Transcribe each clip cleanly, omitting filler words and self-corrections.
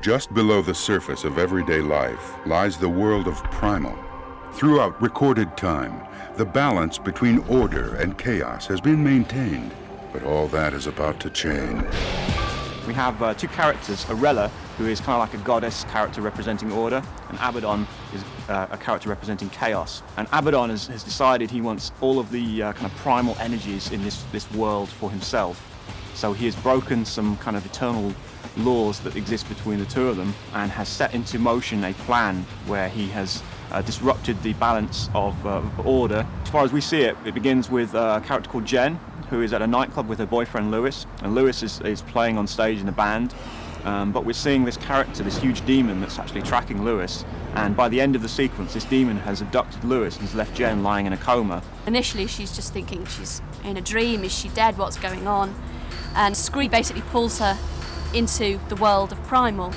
Just below the surface of everyday life lies the world of Primal. Throughout recorded time, the balance between order and chaos has been maintained, but all that is about to change. We have two characters, Arella, who is kind of like a goddess character representing order, and Abaddon is a character representing chaos. And Abaddon has decided he wants all of the kind of primal energies in this world for himself. So he has broken some kind of eternal laws that exist between the two of them and has set into motion a plan where he has disrupted the balance of order. As far as we see it, it begins with a character called Jen, who is at a nightclub with her boyfriend Lewis, and Lewis is playing on stage in a band. But we're seeing this character, this huge demon that's actually tracking Lewis, and by the end of the sequence this demon has abducted Lewis and has left Jen lying in a coma. Initially she's just thinking she's in a dream, is she dead, what's going on? And Scree basically pulls her into the world of Primal,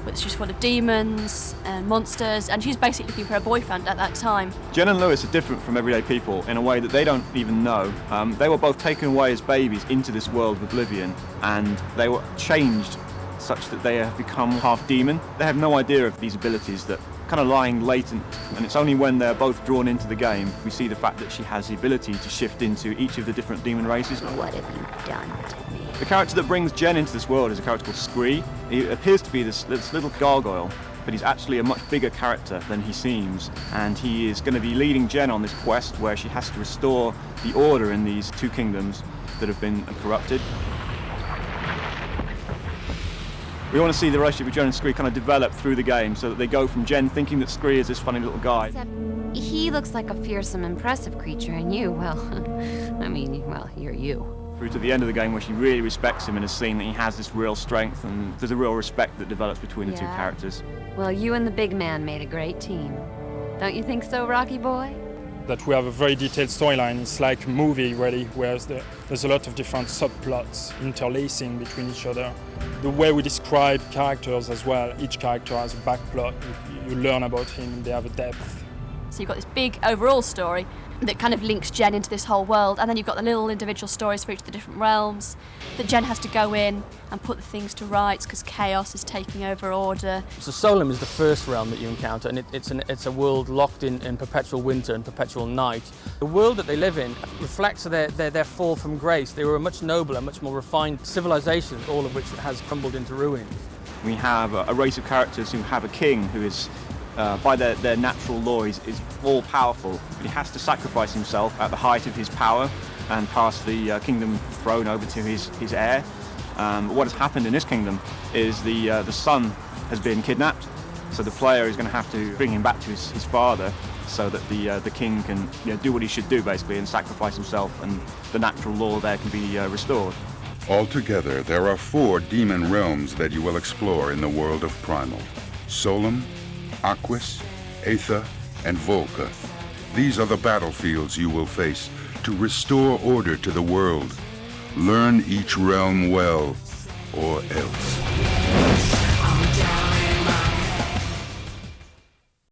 which is full of demons and monsters, and she's basically looking for her boyfriend at that time. Jen and Lewis are different from everyday people in a way that they don't even know. They were both taken away as babies into this world of oblivion, and they were changed such that they have become half demon. They have no idea of these abilities that kind of lying latent, and it's only when they're both drawn into the game we see the fact that she has the ability to shift into each of the different demon races. What have you done to me? The character that brings Jen into this world is a character called Scree. He appears to be this little gargoyle, but he's actually a much bigger character than he seems, and he is going to be leading Jen on this quest where she has to restore the order in these two kingdoms that have been corrupted. We want to see the relationship with Jen and Scree kind of develop through the game, so that they go from Jen thinking that Scree is this funny little guy. Except he looks like a fearsome, impressive creature, and you, well, I mean, well, you're you. Through to the end of the game where she really respects him and has seen that he has this real strength, and there's a real respect that develops between the two characters. Well, you and the big man made a great team. Don't you think so, Rocky boy? That we have a very detailed storyline. It's like a movie, really, where there's a lot of different subplots interlacing between each other. The way we describe characters as well, each character has a backplot. You learn about him and they have a depth. So you've got this big overall story that kind of links Jen into this whole world, and then you've got the little individual stories for each of the different realms that Jen has to go in and put the things to rights because chaos is taking over order. So Solum is the first realm that you encounter, and it's a world locked in perpetual winter and perpetual night. The world that they live in reflects their fall from grace. They were a much nobler, much more refined civilization, all of which has crumbled into ruin. We have a race of characters who have a king who is by their natural law is all-powerful. He has to sacrifice himself at the height of his power and pass the kingdom throne over to his heir. What has happened in this kingdom is the son has been kidnapped, so the player is going to have to bring him back to his father so that the king can do what he should do, basically, and sacrifice himself, and the natural law there can be restored. Altogether, there are 4 demon realms that you will explore in the world of Primal: Solum, Aquis, Aether, and Volca. These are the battlefields you will face to restore order to the world. Learn each realm well, or else.